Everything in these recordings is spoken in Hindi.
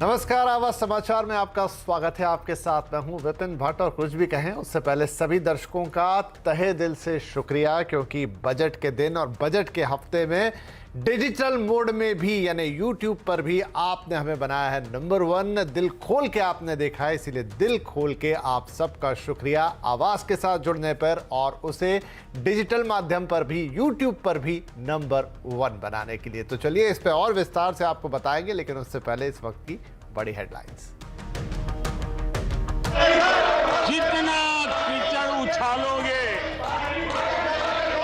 नमस्कार, आवाज समाचार में आपका स्वागत है। आपके साथ मैं हूं विपिन भट्ट। और कुछ भी कहें उससे पहले सभी दर्शकों का तहे दिल से शुक्रिया, क्योंकि बजट के दिन और बजट के हफ्ते में डिजिटल मोड में भी यानी यूट्यूब पर भी आपने हमें बनाया है नंबर 1। दिल खोल के आपने देखा है, इसीलिए दिल खोल के आप सबका शुक्रिया आवाज के साथ जुड़ने पर और उसे डिजिटल माध्यम पर भी यूट्यूब पर भी नंबर 1 बनाने के लिए। तो चलिए इस पे और विस्तार से आपको बताएंगे, लेकिन उससे पहले इस वक्त की बड़ी हेडलाइंस। जितना कीचड़ उछालोगे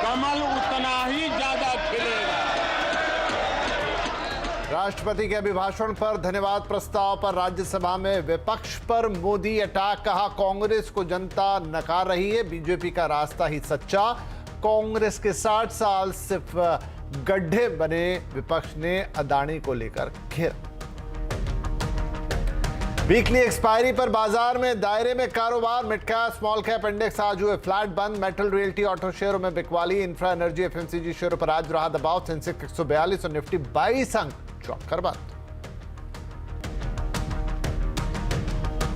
कमल उतना ही ज्यादा खिलेगा। राष्ट्रपति के अभिभाषण पर धन्यवाद प्रस्ताव पर राज्यसभा में विपक्ष पर मोदी अटैक। कहा, कांग्रेस को जनता नकार रही है, बीजेपी का रास्ता ही सच्चा। कांग्रेस के 60 साल सिर्फ गड्ढे बने, विपक्ष ने अदानी को लेकर घेरा। वीकली एक्सपायरी पर बाजार में दायरे में कारोबार, mid cap small cap index आज हुए फ्लैट बंद। मेटल रियल्टी ऑटो शेयरों में बिकवाली, इंफ्रा एनर्जी एफएमसीजी शेयरों पर आज रहा दबाव। सेंसेक्स 142 और निफ्टी 22 अंक चौंकर बंद।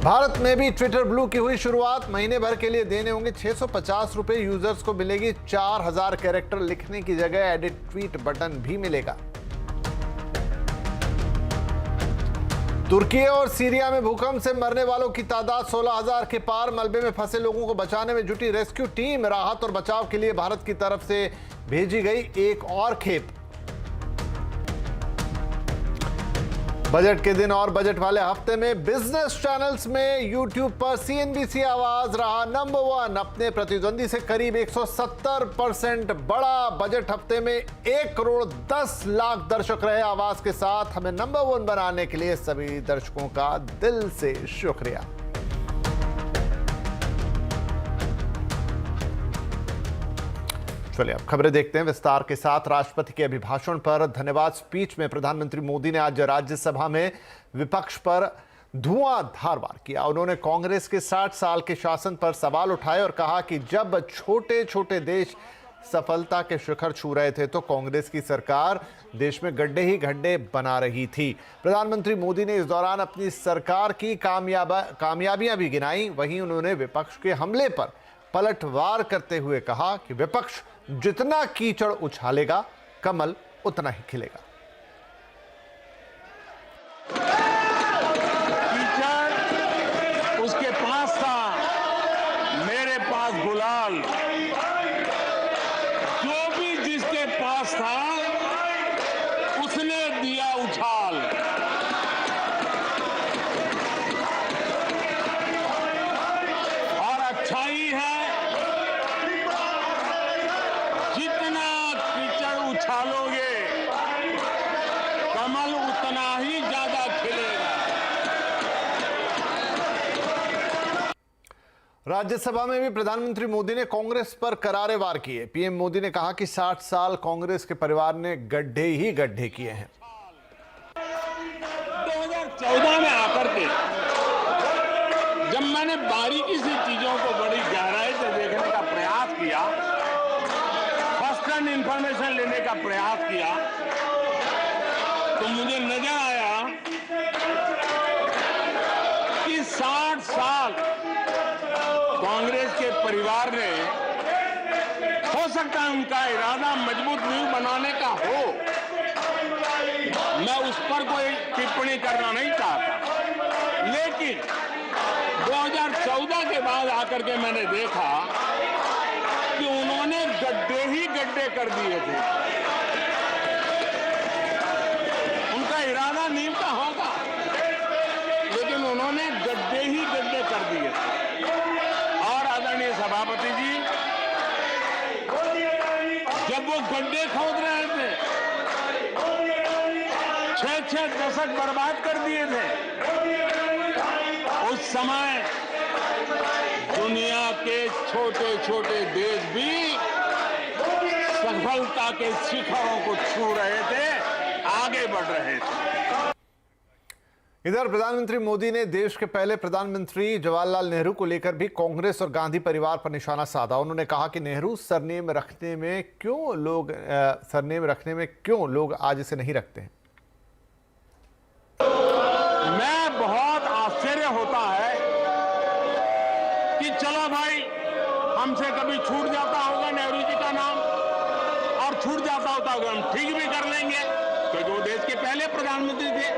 भारत में भी ट्विटर ब्लू की हुई शुरुआत। महीने भर के लिए देने होंगे 650 रुपए। यूजर्स को मिलेगी 4000 कैरेक्टर लिखने की जगह एडिट ट्वीट बटन भी मिलेगा। तुर्की और सीरिया में भूकंप से मरने वालों की तादाद 16,000 के पार। मलबे में फंसे लोगों को बचाने में जुटी रेस्क्यू टीम। राहत और बचाव के लिए भारत की तरफ से भेजी गई एक और खेप। बजट के दिन और बजट वाले हफ्ते में बिजनेस चैनल्स में यूट्यूब पर सीएनबीसी आवाज रहा नंबर 1। अपने प्रतिद्वंदी से करीब 170% बड़ा। बजट हफ्ते में 1,10,00,000 दर्शक रहे आवाज के साथ। हमें नंबर 1 बनाने के लिए सभी दर्शकों का दिल से शुक्रिया। चलिए अब खबरें देखते हैं विस्तार के साथ। राष्ट्रपति के अभिभाषण पर धन्यवाद स्पीच में प्रधानमंत्री मोदी ने आज राज्यसभा में विपक्ष पर धुआंधार वार किया। उन्होंने कांग्रेस के 60 साल के शासन पर सवाल उठाए और कहा कि जब छोटे छोटे देश सफलता के शिखर छू रहे थे तो कांग्रेस की सरकार देश में गड्ढे ही गड्ढे बना रही थी। प्रधानमंत्री मोदी ने इस दौरान अपनी सरकार की कामयाबियां भी गिनाई। वहीं उन्होंने विपक्ष के हमले पर पलटवार करते हुए कहा कि विपक्ष जितना कीचड़ उछालेगा कमल उतना ही खिलेगा। कीचड़ उसके पास था, मेरे पास गुलाल। जो भी जिसके पास था उसने दिया उछाल। और अच्छा ही है, जितना कीचड़ उछालोगे कमल उतना ही ज्यादा खिलेगा। राज्यसभा में भी प्रधानमंत्री मोदी ने कांग्रेस पर करारे वार किए। पीएम मोदी ने कहा कि 60 साल कांग्रेस के परिवार ने गड्ढे ही गड्ढे किए हैं। 2014 में आकर के जब मैंने बारीकी से चीजों को बड़ी गहराई से देखने का प्रयास किया, फर्स्ट हैंड इंफॉर्मेशन लेने का प्रयास किया, तो मुझे नजर आया कि 60 साल कांग्रेस के परिवार ने, हो सकता है उनका इरादा मजबूत नींव बनाने का हो, मैं उस पर कोई टिप्पणी करना नहीं चाहता, लेकिन 2014 के बाद आकर के मैंने देखा कि उन्होंने गड्ढे ही गड्ढे कर दिए थे। उनका इरादा नींव का होगा, लेकिन उन्होंने गड्ढे ही गड्ढे कर दिए थे। और आदरणीय सभापति जी, जब वो गड्ढे खोद रहे थे, 6 दशक बर्बाद कर दिए थे, उस समय दुनिया के छोटे छोटे देश भी सफलता के शिखरों को छू रहे थे, आगे बढ़ रहे थे। इधर प्रधानमंत्री मोदी ने देश के पहले प्रधानमंत्री जवाहरलाल नेहरू को लेकर भी कांग्रेस और गांधी परिवार पर निशाना साधा। उन्होंने कहा कि नेहरू सरनेम रखने में क्यों लोग आज इसे नहीं रखते हैं। मैं छूट जाता होता तो हम ठीक भी कर लेंगे, क्योंकि वो देश के पहले प्रधानमंत्री थे।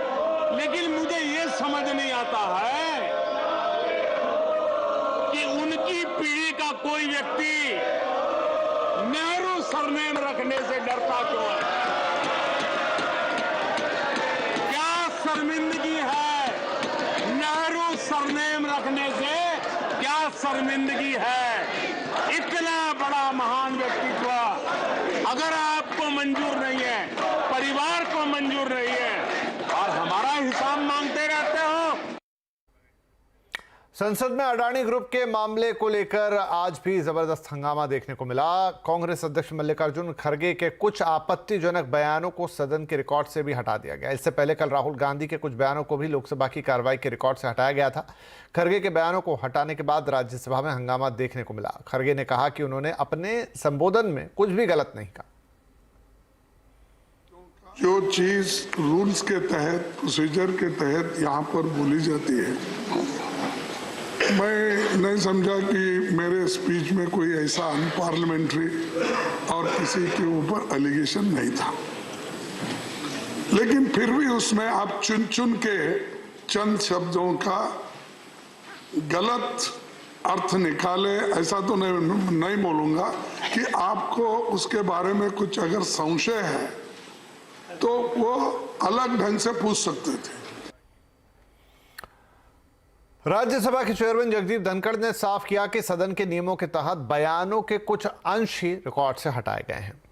लेकिन मुझे ये समझ नहीं आता है कि उनकी पीढ़ी का कोई व्यक्ति नेहरू सरनेम रखने से डरता क्यों है? क्या शर्मिंदगी है नेहरू सरनेम रखने से? क्या शर्मिंदगी है? इतना बड़ा महान व्यक्तित्व अगर आपको मंजूर नहीं है, परिवार को मंजूर नहीं है और हमारा हिसाब मांगते रहते हो। संसद में अडानी ग्रुप के मामले को लेकर आज भी जबरदस्त हंगामा देखने को मिला। कांग्रेस अध्यक्ष मल्लिकार्जुन खड़गे के कुछ आपत्तिजनक बयानों को सदन के रिकॉर्ड से भी हटा दिया गया। इससे पहले कल राहुल गांधी के कुछ बयानों को भी लोकसभा की कार्रवाई के रिकॉर्ड से हटाया गया था। खड़गे के बयानों को हटाने के बाद राज्यसभा में हंगामा देखने को मिला। खड़गे ने कहा कि उन्होंने अपने संबोधन में कुछ भी गलत नहीं कहा। जो चीज रूल्स के तहत, प्रोसीजर के तहत यहाँ पर बोली जाती है, मैं नहीं समझा कि मेरे स्पीच में कोई ऐसा अनपार्लियामेंट्री और किसी के ऊपर एलिगेशन नहीं था। लेकिन फिर भी उसमें आप चुन चुन के चंद शब्दों का गलत अर्थ निकाले, ऐसा तो नहीं बोलूंगा कि आपको उसके बारे में कुछ अगर संशय है तो वो अलग ढंग से पूछ सकते थे। राज्यसभा के चेयरमैन जगदीप धनखड़ ने साफ किया कि सदन के नियमों के तहत बयानों के कुछ अंश ही रिकॉर्ड से हटाए गए हैं।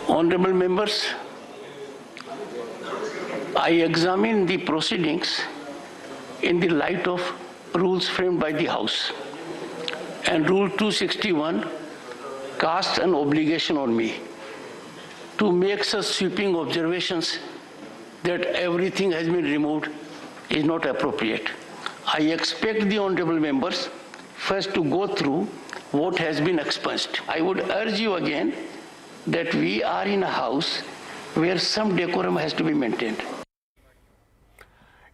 Honorable members, I examine the proceedings in the light of rules framed by the House, and Rule 261 casts an obligation on me to make such sweeping observations that everything has been removed is not appropriate. I expect the honorable members first to go through what has been expunged. I would urge you again that we are in a house where some decorum has to be maintained.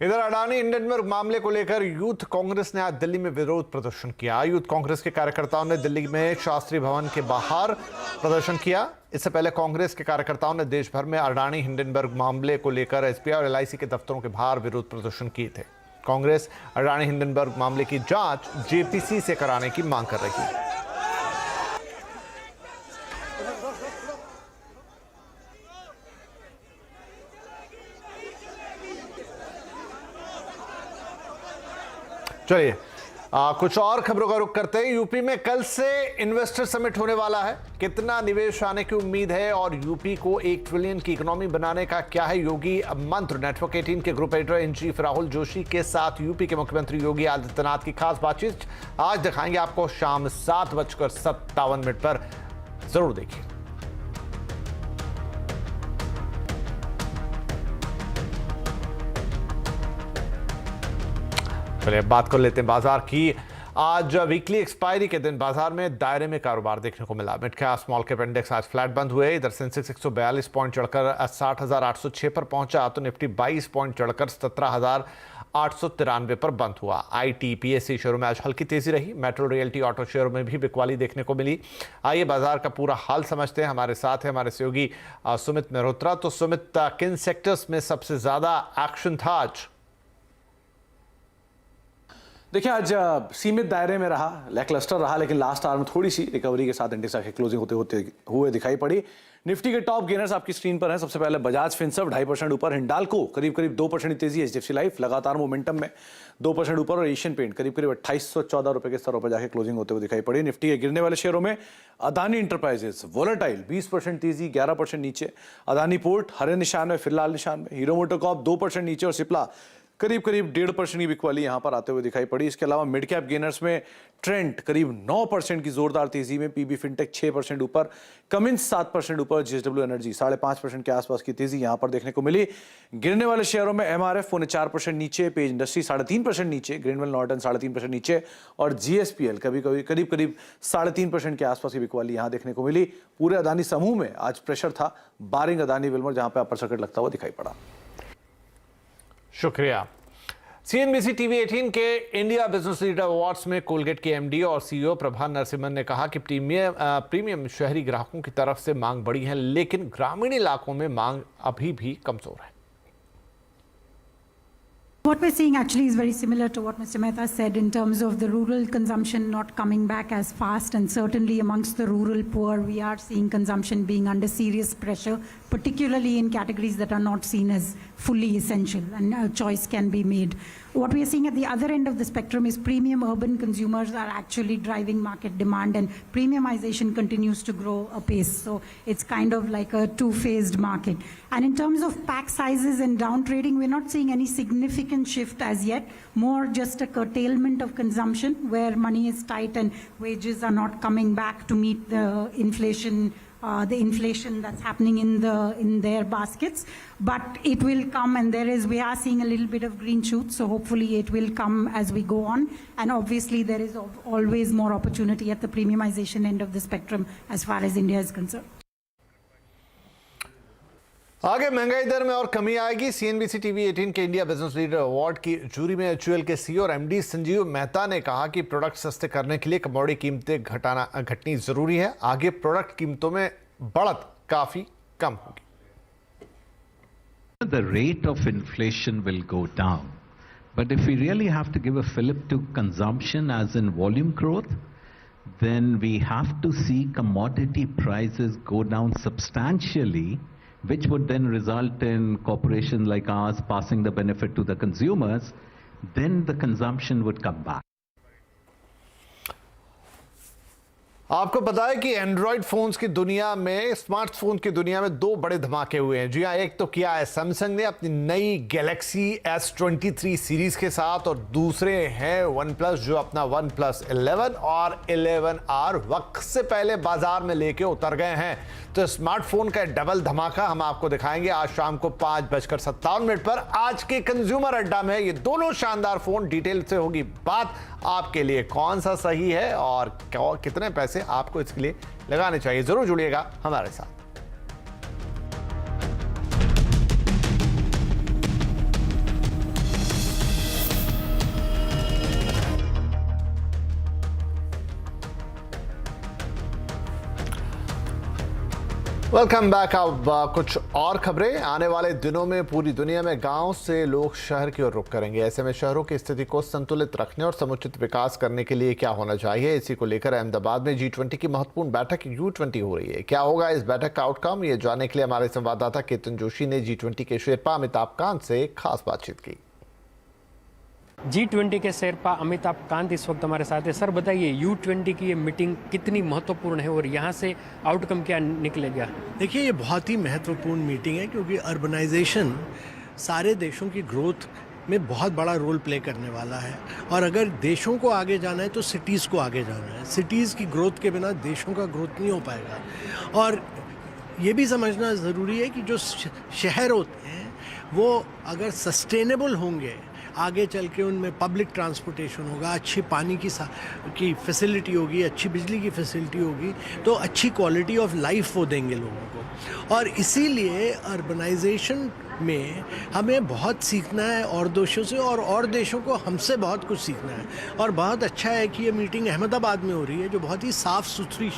इधर अडानी हिंडनबर्ग मामले को लेकर यूथ कांग्रेस ने आज दिल्ली में विरोध प्रदर्शन किया। यूथ कांग्रेस के कार्यकर्ताओं ने दिल्ली में शास्त्री भवन के बाहर प्रदर्शन किया। इससे पहले कांग्रेस के कार्यकर्ताओं ने देश भर में अडानी हिंडनबर्ग मामले को लेकर एसबीआई और एलआईसी के दफ्तरों के बाहर विरोध प्रदर्शन किए थे। कांग्रेस अडानी हिंडनबर्ग मामले की जांच जेपीसी से कराने की मांग कर रही है। चलिए कुछ और खबरों का रुख करते हैं। यूपी में कल से इन्वेस्टर समिट होने वाला है। कितना निवेश आने की उम्मीद है और यूपी को 1 ट्रिलियन की इकोनॉमी बनाने का क्या है योगी मंत्र? नेटवर्क 18 के group editor in chief Rahul Joshi के साथ यूपी के मुख्यमंत्री योगी आदित्यनाथ की खास बातचीत आज दिखाएंगे आपको शाम 7:57 पर। जरूर देखिए। चलिए बात कर लेते हैं बाजार की। आज वीकली एक्सपायरी के दिन बाजार में दायरे में कारोबार देखने को मिला। Mid cap small cap index आज फ्लैट बंद हुए। इधर सेंसेक्स 142 पॉइंट चढ़कर 60,806 पर पहुंचा तो निफ्टी 22 पॉइंट चढ़कर 17,893 पर बंद हुआ। आईटीपीएससी शेयरों में आज हल्की तेजी रही। मेट्रो रियल्टी ऑटो शेयरों में भी बिकवाली देखने को मिली। आइए बाजार का पूरा हाल समझते हैं। हमारे साथ है हमारे सहयोगी सुमित मेहरोत्रा। तो सुमित, किन सेक्टर्स में सबसे ज्यादा एक्शन था आज? देखिए आज सीमित दायरे में रहा, लैकलस्टर रहा, लेकिन लास्ट आवर में थोड़ी सी रिकवरी के साथ इंडेक्स आके क्लोजिंग होते हुए दिखाई पड़ी। निफ्टी के टॉप गेनर्स आपकी स्क्रीन पर हैं। सबसे पहले बजाज फिनसर्व 2.5% ऊपर, हिंडाल्को करीब 2% की तेजी, एचडीएफसी लाइफ लगातार मोमेंटम में 2% ऊपर और एशियन पेंट करीब 2814 रुपए के स्तरों पर जाके क्लोजिंग होते हुए दिखाई पड़ी। निफ्टी के गिरने वाले शेयरों में अदानी इंटरप्राइजेस वोलेटाइल 20% तेजी, 11% नीचे। अदानी पोर्ट हरे निशान में, फिर लाल निशान में। हीरो मोटोकॉर्प 2% नीचे और सिप्ला करीब 1.5% की बिकवाली यहां पर आते हुए दिखाई पड़ी। इसके अलावा मिड कैप गेनर्स में ट्रेंट करीब 9% की जोरदार तेजी में, पीबी फिनटेक 6% ऊपर, कमिंस 7% ऊपर, जेएसडब्ल्यू एनर्जी 5.5% के आसपास की तेजी यहां पर देखने को मिली। गिरने वाले शेयरों में एमआरएफ 4% नीचे, पेज इंडस्ट्री 3.5% नीचे, ग्रीनवेल नॉर्टन 3.5% नीचे और जीएसपीएल करीब 3.5% के आसपास की बिकवाली यहां देखने को मिली। पूरे अदानी समूह में आज प्रेशर था, बारिंग अदानी विल्मर जहां पर अपर सर्किट लगता हुआ दिखाई पड़ा। शुक्रिया। सीएनबीसी टीवी 18 के इंडिया बिजनेस लीडर अवार्ड्स में कोलगेट के एमडी और सीईओ प्रभा नरसिम्हन ने कहा कि प्रीमियम शहरी ग्राहकों की तरफ से मांग बढ़ी है, लेकिन ग्रामीण इलाकों में मांग अभी भी कमजोर है। What we're seeing actually is very similar to what Mr. Mehta said in terms of the rural consumption not coming back as fast, and certainly amongst the rural poor, we are seeing consumption being under serious pressure, particularly in categories that are not seen as fully essential, and a choice can be made. What we are seeing at the other end of the spectrum is premium urban consumers are actually driving market demand, and premiumization continues to grow apace. So it's kind of like a two-phased market. And in terms of pack sizes and down trading, we're not seeing any significant shift as yet, more just a curtailment of consumption where money is tight and wages are not coming back to meet the inflation that's happening in their baskets. But it will come, and we are seeing a little bit of green shoots, so hopefully it will come as we go on. And obviously there is always more opportunity at the premiumization end of the spectrum as far as India is concerned. आगे महंगाई दर में और कमी आएगी। सीएनबीसी टीवी 18 के इंडिया बिजनेस लीडर अवार्ड की जूरी में एचयूएल के सीईओ और एमडी संजीव मेहता ने कहा कि प्रोडक्ट सस्ते करने के लिए कमोडिटी कीमतें घटनी जरूरी है। आगे प्रोडक्ट कीमतों में बढ़त काफी कम होगी। The rate of inflation will go down, but if we really have to give a fillip to consumption as in volume growth, then we have to see commodity prices go down substantially, which would then result in corporations like ours passing the benefit to the consumers. Then the consumption would come back. आपको पता है कि एंड्रॉइड फोन्स की दुनिया में, स्मार्टफोन की दुनिया में दो बड़े धमाके हुए हैं। जी हाँ, एक तो किया है सैमसंग ने अपनी नई गैलेक्सी S23 सीरीज के साथ, और दूसरे हैं OnePlus जो अपना OnePlus 11 और 11R वक्त से पहले बाजार में लेके उतर गए हैं। तो स्मार्टफोन का डबल धमाका हम आपको दिखाएंगे आज शाम को 5:57 पर आज के कंज्यूमर अड्डा में। ये दोनों शानदार फोन डिटेल से होगी बात आपके लिए, कौन सा सही है और कितने पैसे आपको इसके लिए लगाने चाहिए। जरूर जुड़िएगा हमारे साथ। Welcome back. अब कुछ और खबरें। आने वाले दिनों में पूरी दुनिया में गांव से लोग शहर की ओर रुख करेंगे। ऐसे में शहरों की स्थिति को संतुलित रखने और समुचित विकास करने के लिए क्या होना चाहिए, इसी को लेकर अहमदाबाद में G20 की महत्वपूर्ण बैठक U20 हो रही है। क्या होगा इस बैठक का आउटकम, ये जानने के लिए हमारे संवाददाता केतन जोशी ने G20 के शेरपा अमिताभ कांत से खास बातचीत की। G20 के शेरपा अमिताभ कांत इस वक्त हमारे साथ है। सर बताइए, U20 की ये मीटिंग कितनी महत्वपूर्ण है और यहाँ से आउटकम क्या निकलेगा? देखिए, ये बहुत ही महत्वपूर्ण मीटिंग है क्योंकि अर्बनाइजेशन सारे देशों की ग्रोथ में बहुत बड़ा रोल प्ले करने वाला है, और अगर देशों को आगे जाना है तो सिटीज़ को आगे जाना है। सिटीज़ की ग्रोथ के बिना देशों का ग्रोथ नहीं हो पाएगा। और ये भी समझना ज़रूरी है कि जो शहर होते हैं वो अगर सस्टेनेबल होंगे, आगे चल के उनमें पब्लिक ट्रांसपोर्टेशन होगा, अच्छी पानी की फैसिलिटी होगी, अच्छी बिजली की फैसिलिटी होगी, तो अच्छी क्वालिटी ऑफ लाइफ वो देंगे लोगों को। और इसीलिए अर्बनाइजेशन में हमें बहुत सीखना है और देशों से, और देशों को हमसे बहुत कुछ सीखना है। और बहुत अच्छा है कि ये मीटिंग अहमदाबाद में हो रही है, जो बहुत ही साफ़ सुथरी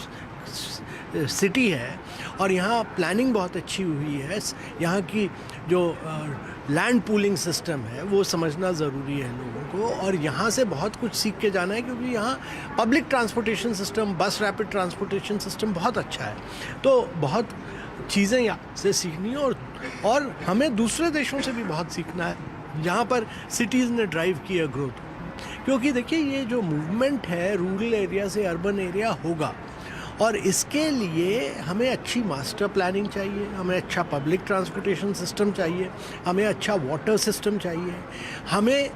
सिटी है, और यहाँ प्लानिंग बहुत अच्छी हुई है। यहाँ की जो लैंड पूलिंग सिस्टम है वो समझना ज़रूरी है लोगों को, और यहाँ से बहुत कुछ सीख के जाना है, क्योंकि यहाँ पब्लिक ट्रांसपोर्टेशन सिस्टम, बस रैपिड ट्रांसपोर्टेशन सिस्टम बहुत अच्छा है। तो बहुत चीज़ें यहाँ से सीखनी है, और हमें दूसरे देशों से भी बहुत सीखना है जहाँ पर सिटीज़ ने ड्राइव किया ग्रोथ। क्योंकि देखिए, ये जो मूवमेंट है रूरल एरिया से अर्बन एरिया होगा, और इसके लिए हमें अच्छी मास्टर प्लानिंग चाहिए, हमें अच्छा पब्लिक ट्रांसपोर्टेशन सिस्टम चाहिए, हमें अच्छा वाटर सिस्टम चाहिए, हमें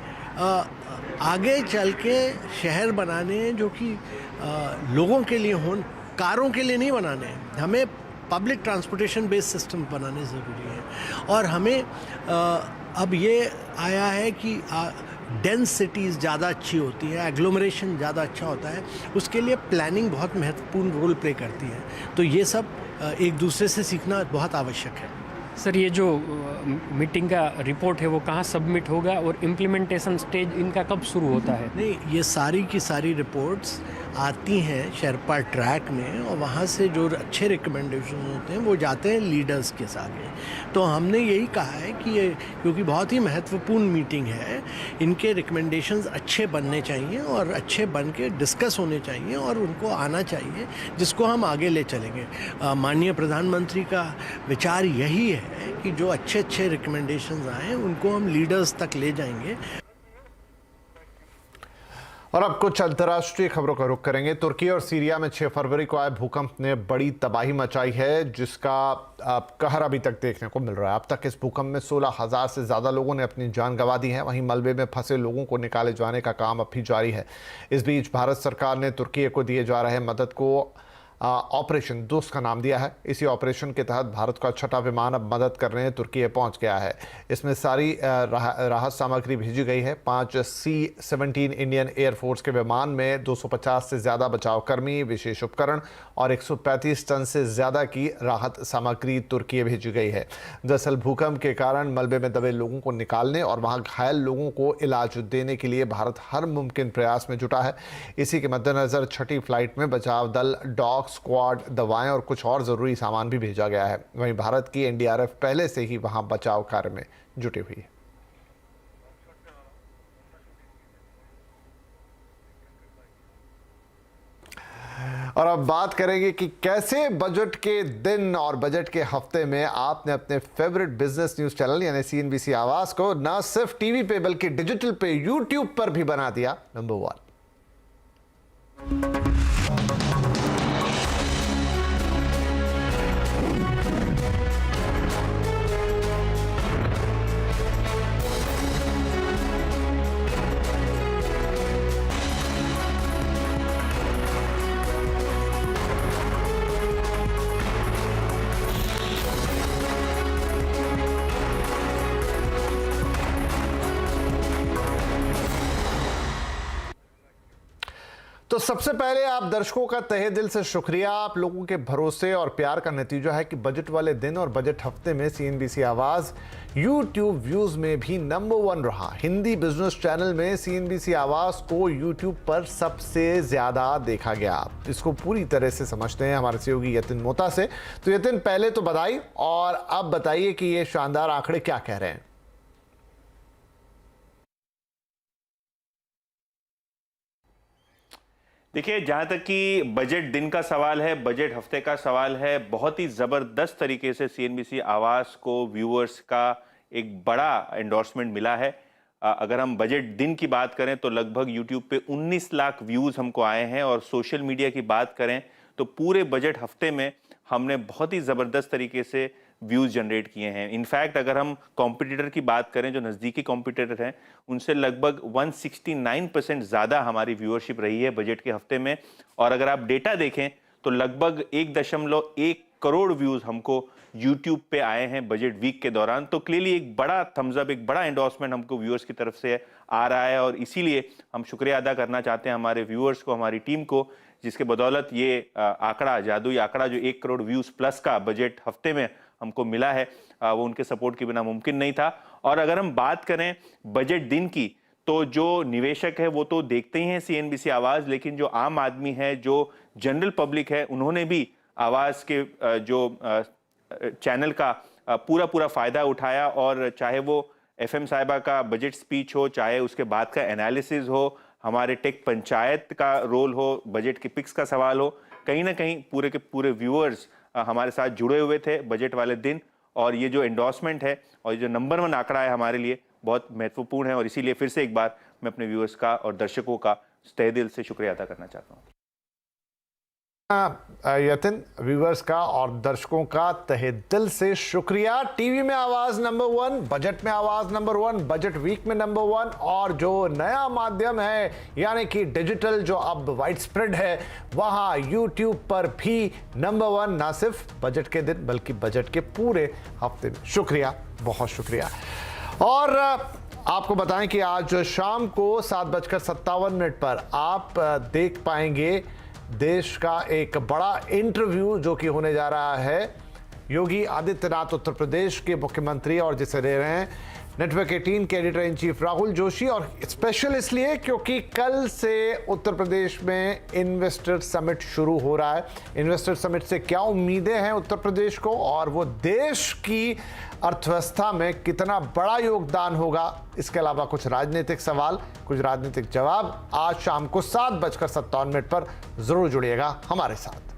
आगे चल के शहर बनाने जो कि लोगों के लिए हों, कारों के लिए नहीं बनाने हैं। हमें पब्लिक ट्रांसपोर्टेशन बेस्ड सिस्टम बनाने ज़रूरी है। और हमें अब ये आया है कि डेंस सिटीज़ ज़्यादा अच्छी होती है, एग्लोमरेशन ज़्यादा अच्छा होता है, उसके लिए प्लानिंग बहुत महत्वपूर्ण रोल प्ले करती है। तो ये सब एक दूसरे से सीखना बहुत आवश्यक है। सर ये जो मीटिंग का रिपोर्ट है वो कहाँ सबमिट होगा और इम्प्लीमेंटेशन स्टेज इनका कब शुरू होता है? नहीं, ये सारी की सारी रिपोर्ट्स आती हैं शेरपा ट्रैक में और वहाँ से जो अच्छे रिकमेंडेशन होते हैं वो जाते हैं लीडर्स के साथ। तो हमने यही कहा है कि ये क्योंकि बहुत ही महत्वपूर्ण मीटिंग है, इनके रिकमेंडेशंस अच्छे बनने चाहिए और अच्छे बन के डिस्कस होने चाहिए और उनको आना चाहिए, जिसको हम आगे ले चलेंगे। माननीय प्रधानमंत्री का विचार यही है कि जो अच्छे अच्छे रिकमेंडेशंस आए उनको हम लीडर्स तक ले जाएंगे। और अब कुछ अंतर्राष्ट्रीय खबरों का रुख करेंगे। तुर्की और सीरिया में 6 फरवरी को आए भूकंप ने बड़ी तबाही मचाई है, जिसका कहर अभी तक देखने को मिल रहा है। अब तक इस भूकंप में 16,000 से ज़्यादा लोगों ने अपनी जान गंवा दी है। वहीं मलबे में फंसे लोगों को निकाले जाने का काम अब भी जारी है। इस बीच भारत सरकार ने तुर्की को दिए जा रहे मदद को ऑपरेशन दोस्त का नाम दिया है। इसी ऑपरेशन के तहत भारत का 6ठा विमान अब मदद करने तुर्की पहुंच गया है। इसमें सारी राहत सामग्री भेजी गई है। 5 C-17 इंडियन एयरफोर्स के विमान में 250 से ज़्यादा बचाव कर्मी, विशेष उपकरण और 135 टन से ज़्यादा की राहत सामग्री तुर्की भेजी गई है। दरअसल भूकंप के कारण मलबे में दबे लोगों को निकालने और वहाँ घायल लोगों को इलाज देने के लिए भारत हर मुमकिन प्रयास में जुटा है। इसी के मद्देनज़र 6ठी फ्लाइट में बचाव दल, डॉग स्क्वाड, दवाएं और कुछ और ज़रूरी सामान भी भेजा गया है। वहीं भारत की NDRF पहले से ही वहां बचाव कार्य में जुटी हुई है। और अब बात करेंगे कि कैसे बजट के दिन और बजट के हफ्ते में आपने अपने फेवरेट बिजनेस न्यूज चैनल यानी CNBC आवाज को न सिर्फ टीवी पे बल्कि डिजिटल पे, YouTube पर भी बना दिया नंबर 1। तो सबसे पहले आप दर्शकों का तहे दिल से शुक्रिया। आप लोगों के भरोसे और प्यार का नतीजा है कि बजट वाले दिन और बजट हफ्ते में CNBC आवाज YouTube व्यूज में भी नंबर 1 रहा। हिंदी बिजनेस चैनल में CNBC आवाज को YouTube पर सबसे ज्यादा देखा गया। इसको पूरी तरह से समझते हैं हमारे सहयोगी यतिन मोता से। तो यतिन, पहले तो बधाई, और अब बताइए कि ये शानदार आंकड़े क्या कह रहे हैं। देखिए, जहां तक कि बजट दिन का सवाल है, बजट हफ्ते का सवाल है, बहुत ही ज़बरदस्त तरीके से CNBC आवाज़ को व्यूअर्स का एक बड़ा एंडोर्समेंट मिला है। अगर हम बजट दिन की बात करें तो लगभग YouTube पे 19 लाख व्यूज़ हमको आए हैं, और सोशल मीडिया की बात करें तो पूरे बजट हफ्ते में हमने बहुत ही ज़बरदस्त तरीके से व्यूज़ जनरेट किए हैं। इनफैक्ट अगर हम कॉम्पिटिटर की बात करें, जो नज़दीकी कॉम्पिटिटर हैं, उनसे लगभग 169% ज़्यादा हमारी व्यूअरशिप रही है बजट के हफ्ते में। और अगर आप डेटा देखें तो लगभग 1.1 करोड़ व्यूज़ हमको YouTube पे आए हैं बजट वीक के दौरान। तो क्लियरली एक बड़ा थम्स अप, एक बड़ा एंडोर्समेंट हमको व्यूअर्स की तरफ से आ रहा है, और इसीलिए हम शुक्रिया अदा करना चाहते हैं हमारे व्यूअर्स को, हमारी टीम को, जिसके बदौलत ये आंकड़ा, जादुई आंकड़ा जो 1 करोड़ व्यूज़ प्लस का बजट हफ्ते में हमको मिला है, वो उनके सपोर्ट के बिना मुमकिन नहीं था। और अगर हम बात करें बजट दिन की, तो जो निवेशक है वो तो देखते ही हैं CNBC आवाज़, लेकिन जो आम आदमी है, जो जनरल पब्लिक है, उन्होंने भी आवाज़ के जो चैनल का पूरा फ़ायदा उठाया। और चाहे वो FM साहिबा का बजट स्पीच हो, चाहे उसके बाद का एनालिसिस हो, हमारे टेक पंचायत का रोल हो, बजट के पिक्स का सवाल हो, कहीं ना कहीं पूरे के पूरे व्यूअर्स हमारे साथ जुड़े हुए थे बजट वाले दिन। और ये जो एंडोर्समेंट है और ये जो नंबर 1 आंकड़ा है हमारे लिए बहुत महत्वपूर्ण है, और इसीलिए फिर से एक बार मैं अपने व्यूअर्स का और दर्शकों का तहे दिल से शुक्रिया अदा करना चाहता हूँ। यतिन, व्यूअर्स का और दर्शकों का तहे दिल से शुक्रिया। टीवी में आवाज नंबर 1, बजट में आवाज नंबर 1, बजट वीक में नंबर 1, और जो नया माध्यम है यानी कि डिजिटल जो अब वाइड स्प्रेड है, वहां YouTube पर भी नंबर 1, ना सिर्फ बजट के दिन बल्कि बजट के पूरे हफ्ते में। शुक्रिया, बहुत शुक्रिया। और आपको बताएं कि आज शाम को 7:57 पर आप देख पाएंगे देश का एक बड़ा इंटरव्यू जो कि होने जा रहा है योगी आदित्यनाथ उत्तर प्रदेश के मुख्यमंत्री और जिसे दे रहे हैं नेटवर्क 18 के editor in chief Rahul Joshi. और स्पेशल इसलिए क्योंकि कल से उत्तर प्रदेश में इन्वेस्टर समिट शुरू हो रहा है। इन्वेस्टर समिट से क्या उम्मीदें हैं उत्तर प्रदेश को और वो देश की अर्थव्यवस्था में कितना बड़ा योगदान होगा, इसके अलावा कुछ राजनीतिक सवाल, कुछ राजनीतिक जवाब। आज शाम को 7:57 पर जरूर जुड़िएगा हमारे साथ।